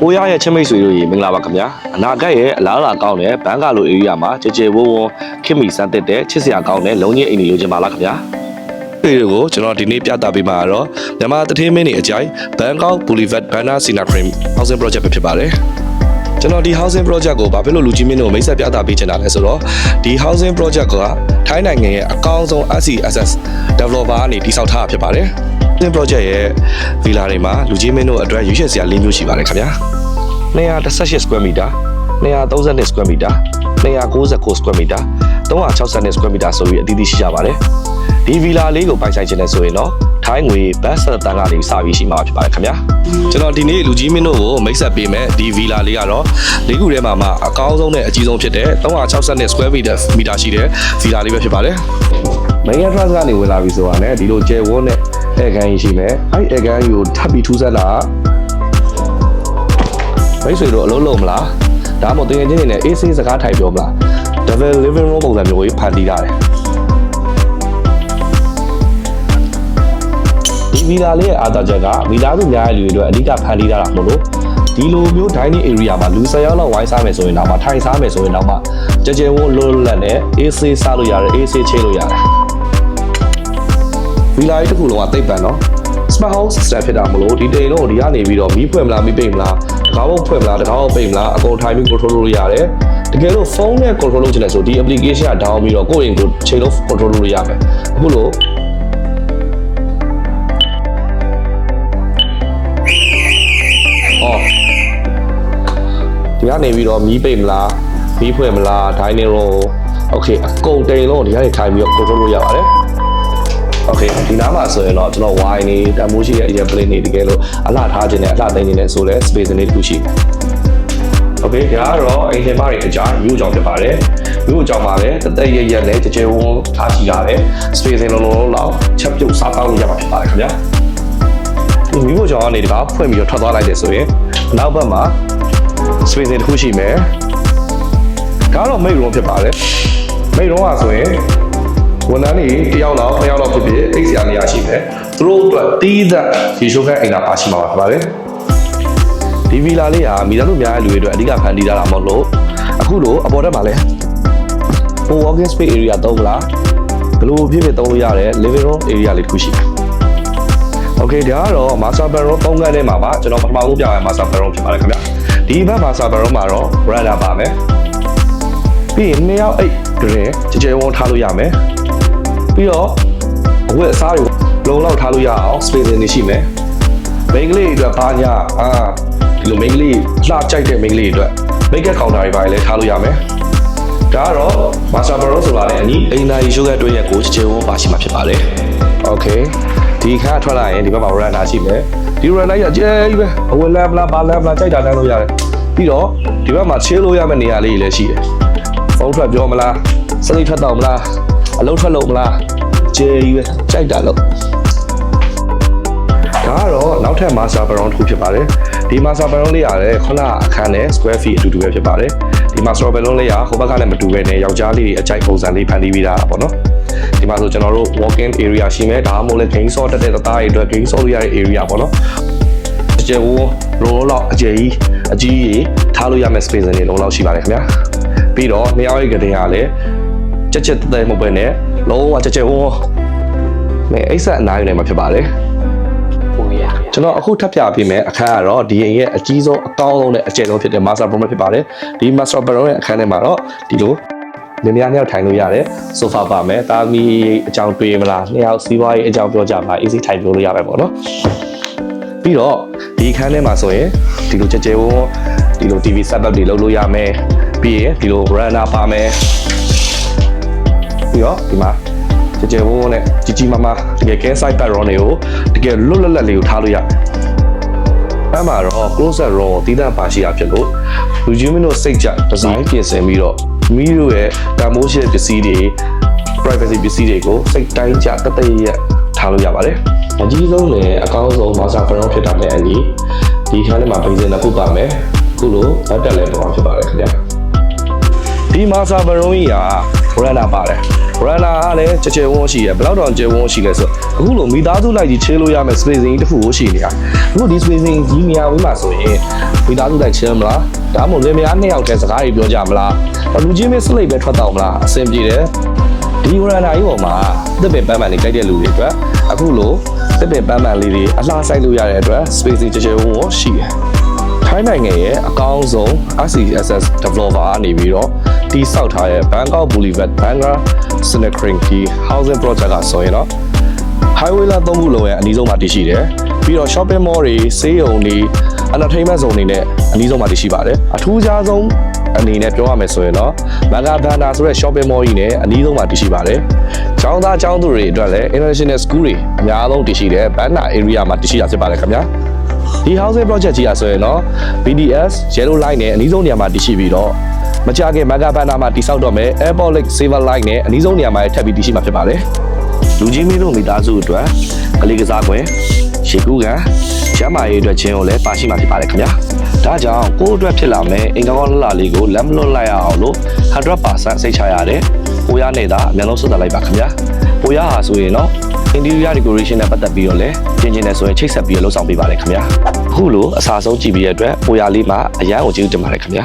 ပိုးရရဲ့ချင်းမိတ်ဆွေတို့ရေမင်္ဂလာပါခင်ဗျာအနာဂတ်ရဲ့အလားအလာကောင်းတဲ့ဘန်ကာလို area မှာကြဲဝုန်းခင်မီစမ်းတက်တဲ့ချစ်စရာကောင်းတဲ့လုံကြီးအိမ်တွေလိုချင်ပါလားခင်ဗျာဒီကိုကျွန်တော်ဒီနေ့ပြသပေးမှာတော့မြန်မာတထင်းမင်းတွေအကြိုက်ဘန်ကောက် Boulevard Bana Sinakrim Housing Project ပဲဖြစ်ပါတယ်ကျွန်တော်ဒီ housing project ကိုဘာဖြစ်လို့လူကြီးမင်းတို့မိတ်ဆက်ပြသပေးချင်တာလဲဆိုတော့ဒီ housing project ကထိုင်းနိုင်ငံရဲ့အကောင်းဆုံး SCSS developer ကနေတည်ဆောက်ထားတာဖြစ်ပါတယ် housing project ရဲ့ villa တွေမှာလူကြီးမင်းတို့အတွက်ရွေးချယ်စရာ၄မျိုးရှိပါတယ်ခင်ဗျာ218 square meter 232 square meter 299 square meter 360 square meter ဆိုပြီးအသီးသီးရှိကြပါတယ်ဒီ villa လေးကိုပိုင်ဆိုင်ခြင်းနဲ့ဆိုရင်တော့ထိုင်းငွေဘတ်ဆက်တန်းကနေစပြီးရှိမှာဖြစ်ပါတယ်ခင်ဗျာကျွန်တော်ဒီနေ့လူကြီးမင်းတို့ကိုမိတ်ဆက်ပေးမယ်ဒီ villa လေးကတော့လေးခုထဲမှာမှအကောင်းဆုံးနဲ့အကြီးဆုံးဖြစ်တဲ့360 square meter ရှိတဲ့ villa လေးပဲဖြစ်ပါတယ် main entrance ကနေဝင်လာပြီဆိုတာနဲ့ဒီလိုကျယ်ဝန်းတဲ့ဧကန်ကြီးရှိမယ်အဲ့ဧကန်ကြီးကိုထပ်ပြီးထူးဆန်းလာမိတ်ဆွေတို့အလုံးလုံးမလားဒါမှမဟုတ်တကယ်ချင်းနေနဲ့ AC စကားထိုင်ပြောမလား double living room ပုံစံမျိုးကြီးဖန်တီးထားတယ်ဒီဗီလာလေးရဲ့အာသာချက်ကဗီလာစုများရဲ့လူတွေအတွက်အဓိကဖန်တီးထားတာမဟုတ်လို့ဒီလိုမျိုး dining area မှာလူ10ယောက်လောက်ဝိုင်းစားမယ်ဆိုရင်တော့မှထိုင်စားမယ်ဆိုရင်တော့မှကြဲဝန်းလွတ်လပ်နဲ့ AC စားလို့ရတယ် AC ချိလို့ရတယ်ဗီလာကြီးတစ်ခုလုံးကတိတ်ပန်နော် smart home system ဖြစ်တာမလို့ဒီတိမ်လုံးကိုဒီကနေပြီးတော့မီးဖွင့်မလားမီးပိတ်မလားတကားဘုတ်ဖွင့်မလားတကားဘုတ်ပိတ်မလားအကုန်ထိုင်ပြီး control လုပ်ရတယ်တကယ်လို့ဖုန်းနဲ့ control လုပ်ချင်တယ်ဆိုဒီ application က down ပြီးတော့ကိုယ့်အိမ်ကိုချိန်လို့ control လုပ်ရမယ်အခုလို့ဒီကနေပြီးတော့မီးပိတ်မလားမီးဖွင့်မလား dining room โอเคအကုန်တိမ်လုံးဒီကနေထိုင်ပြီးတော့ control လုပ်ရပါတယ်โอเคဒီနားမှာဆိုရင်တော့ကျွန်တော် wine နေတမိုးရှိရဲ့ air plane နေတကယ်လို့အလှထားခြင်းနဲ့အလှသိမ်းခြင်းနဲ့ဆိုလဲ space လေးတစ်ခုရှိတယ်โอเคဒါကတော့အိမ်ရှင်မတွေအကြားမြို့ကြောင်ဖြစ်ပါတယ်မြို့ကြောင်မှာလည်းတသက်ရရက်နဲ့ကြဲဝန်းထားရှိရတယ် space လုံးလောက်ချက်ပြုတ်စားတောက်လို့ရမှာဖြစ်ပါတယ်ခင်ဗျာဒီမြို့ကြောင်ကနေဒီကဖွင့်ပြီးတော့ထွက်သွားလိုက်တယ်ဆိုရင်နောက်ဘက်မှာ space တစ်ခုရှိမယ်ဒါကတော့ main room ဖြစ်ပါတယ် main room ကဆိုရင်ဝန်ထမ်းတွေတယောက်လောက်နှစ်ယောက်လောက်ဖြစ်ဖြစ်အိတ်ဆရာနေရာရှိမယ်သူတို့အတွက်တီးသက်ရေရှိုးခန်းအိမ်သာပါရှိမှာပါဗျာဒီဗီလာလေးဟာမိသားစုများရဲ့လူတွေအတွက်အဓိကဖန်တီးထားတာမဟုတ်လို့အခုလိုအပေါ်တက်မှာလဲပို walking space area သုံးလားဘယ်လိုဖြစ်ဖြစ်သုံးလို့ရတယ် living room area လေးတစ်ခုရှိတယ် okay ဒါကတော့ master bedroom ပုံစံထဲမှာပါကျွန်တော်ပထမဆုံးပြရမယ် master bedroom ဖြစ်ပါတယ်ခင်ဗျာဒီဘက် master bedroom မှာတော့ veranda ပါမယ်ပြီးရင်နှစ်ယောက်အိတ်တွင်ကြဲဝန်းထားလို့ရမယ်ပြီးတော့အဝတ်အစားတွေလုံလောက်ထားလို့ရအောင် space တွေရှိမယ်မိန်းကလေးတွေအတွက်ဘာညာဒီလိုမိန်းကလေးလှကြိုက်တဲ့မိန်းကလေးတွေအတွက် makeup counter တွေပါလည်းထားလို့ရမယ်ဒါကတော့ master bedroom ဆိုတာလည်းအညီအိမ်သာရှိုးကအတွင်းရဲ့ကိုချေဝန်းပါရှိမှာဖြစ်ပါတယ် okay ဒီခါထွက်လာရင်ဒီဘက်မှာ veranda ရှိမယ်ဒီ veranda ကြီးအကျယ်ကြီးပဲအဝတ်လမ်းမလားဘာလမ်းမလားကြိုက်တာလမ်းလို့ရတယ်ပြီးတော့ဒီဘက်မှာချေးလို့ရမယ့်နေရာလေးတွေလည်းရှိတယ်ဖုန်းထွက်ပြောမလားစလိထွက်တော့မလားအလုံးထွက်လို့မလားကျဲကြီးပဲကြိုက်တာလို့ဒါကတော့နောက်ထပ် master bedroom တစ်ခုဖြစ်ပါတယ်ဒီ master bedroom လေးရတယ်ခုနအခန်းနဲ့ square feet အတူတူပဲဖြစ်ပါတယ်ဒီ master bedroom လေးကဟိုဘက်ကလည်းမတူပဲနဲ့ယောက်ျားလေးတွေအကြိုက်ပုံစံလေးဖန်တီးပေးတာပေါ့နော်ဒီမှာဆိုကျွန်တော်တို့ walk-in area ရှိမယ်ဒါမှမဟုတ်လည်း game saw တက်တဲ့သားတွေအတွက် game saw လို့ရတဲ့ area ပေါ့နော်ကျဲဝရိုးလောက်အကျယ်ကြီးအကြီးကြီးထားလို့ရမယ့် space တွေလုံးလောက်ရှိပါတယ်ခင်ဗျာပြီးတော့နှစ်ယောက်ရဲ့ကတင်ကလည်းချက်တဲ့မဟုတ်ပဲနဲ့လုံးဝချက်ဝန်းအိတ်ဆက်အနားယူနေမှာဖြစ်ပါတယ်ကျွန်တော်အခုထပ်ပြပေးမယ်အခန်းကတော့ဒီအိမ်ရဲ့အကြီးဆုံးအကောင်းဆုံးနဲ့အကျယ်ဆုံးဖြစ်တဲ့ master bedroom ဖြစ်ပါတယ်ဒီ master bedroom ရဲ့အခန်းထဲမှာတော့ဒီလိုမြများနှစ်ယောက်ထိုင်လို့ရတယ် sofa ပါမယ်တာမီအကြောင်းတွေးမလားနှစ်ယောက်စီးပွားရေးအကြောင်းပြောကြမှာ easy ထိုင်လို့ရမယ်ပေါ့နော်ပြီးတော့ဒီအခန်းထဲမှာဆိုရင်ဒီလိုချက်ဝန်းဒီလို TV setup တွေလုပ်လို့ရမယ်ပြီးရင်ဒီလို veranda ပါမယ်ပြီးတော့ဒီမှာကြဲဝန်းနဲ့ကြီးမားမားတကယ် care side bedroom တွေကိုတကယ်လွတ်လပ်လေးကိုထားလို့ရတယ်။အဲ့မှာတော့ closet room ကိုတည်တံ့ပါရှိတာဖြစ်လို့လူကြီးမင်းတို့စိတ်ကြ design ပြင်ဆင်ပြီးတော့မိတို့ရဲ့တန်ဖိုးရှိတဲ့ပစ္စည်းတွေ privacy ပစ္စည်းတွေကိုစိတ်တိုင်းကြတသက်ရက်ထားလို့ရပါတယ်။အကြီးဆုံးနဲ့အကောင်းဆုံး master bedroom ဖြစ်တာနဲ့အညီဒီခန်းထဲမှာပြင်ဆင်တစ်ခုပါမယ်။အခုလိုလက်တက်လည်းတော့ဖြစ်ပါတယ်ခင်ဗျာ။ဒီ master bedroom ကြီးက veranda ပါတယ်။ runner ကလည်းကြဲကြဲဝန်းရှိရဘယ်တော့ကြဲဝန်းရှိလဲဆိုအခုလိုမိသားစုလိုက်ကြီးချေးလို့ရမယ် spacing တစ်ခုကိုရှိနေတာအခုဒီ spacing ကြီးနေရာဝေးမှာဆိုရင်မိသားစုလိုက်ချေးမလားဒါမှမဟုတ်လင်မယား2ယောက်တည်းစကားတွေပြောကြမလားလူချင်းမင်းစလိတ်ပဲထွက်တော့မလားအဆင်ပြေတယ်ဒီ runner ကြီးပေါ်မှာတစ်ပင်ပန်းပန်းလေးကြိုက်တဲ့လူတွေအတွက်အခုလိုတစ်ပင်ပန်းပန်းလေးတွေအလှဆိုင်လို့ရတဲ့အတွက် spacing ကြဲကြဲဝန်းရှိတယ်ထိုင်းနိုင်ငံရဲ့အကောင်းဆုံး RCSS developer အနေပြီးတော့တီးဆောက်ထားတဲ့ Bangkok Boulevard Bangkok Snacking Housing Project ကဆိုရင်တော့ highway လာ3ခုလုံးရဲ့အနည်းဆုံးမှာတည်ရှိတယ်ပြီးတော့ shopping mall တွေဆေးရုံတွေ entertainment zone တွေနဲ့အနည်းဆုံးမှာတည်ရှိပါတယ်အထူးခြားဆုံးအနေနဲ့ပြောရမယ်ဆိုရင်တော့ Mega Banda ဆိုတဲ့ shopping mall ကြီးနဲ့အနည်းဆုံးမှာတည်ရှိပါတယ်ကျောင်းသားကျောင်းသူတွေအတွက်လည်း international school တွေအများဆုံးတည်ရှိတဲ့ Banda area မှာတည်ရှိတာဖြစ်ပါတယ်ခင်ဗျာဒီ housing project ကြီးอ่ะဆိုရင်တော့ BDS Yellow Line နဲ့အနည်းဆုံးနေရာမှာတည်ရှိပြီးတော့မကြခင် Mega Banda မှာတည်ဆောက်တော့မယ် Airport Lake Silver Line နဲ့အနည်းဆုံးနေရာမှာထပ်ပြီးတည်ရှိမှာဖြစ်ပါတယ်လူကြီးမင်းတို့မိသားစုအတွက်ကလေးကစားကွယ်ရေကူးကန်ကျမ်းမာရေးအတွက်ချင်းကိုလည်းပါရှိမှာဖြစ်ပါတယ်ခင်ဗျာဒါကြောင့်ကိုယ့်အတွက်ဖြစ်လာမယ်အင်ကောင်းလှလှလေးကိုလက်မလွတ်လိုက်ရအောင်လို့ 100% စိတ်ချရတယ်ပိုရနေတာအများဆုံးစွတ်တက်လိုက်ပါခင်ဗျာပိုရဟာဆိုရင်တော့ interior decoration နဲ့ပတ်သက်ပြီးတော့လည်းကျင်းတယ်ဆိုရင်ချိတ်ဆက်ပြီးလှုပ်ဆောင်ပေးပါရခင်ဗျာအခုလိုအစားဆုံးကြည့်ပြီးရတဲ့အတွက်ပိုရလေးမှာအရန်ကိုကျေးဇူးတင်ပါတယ်ခင်ဗျာ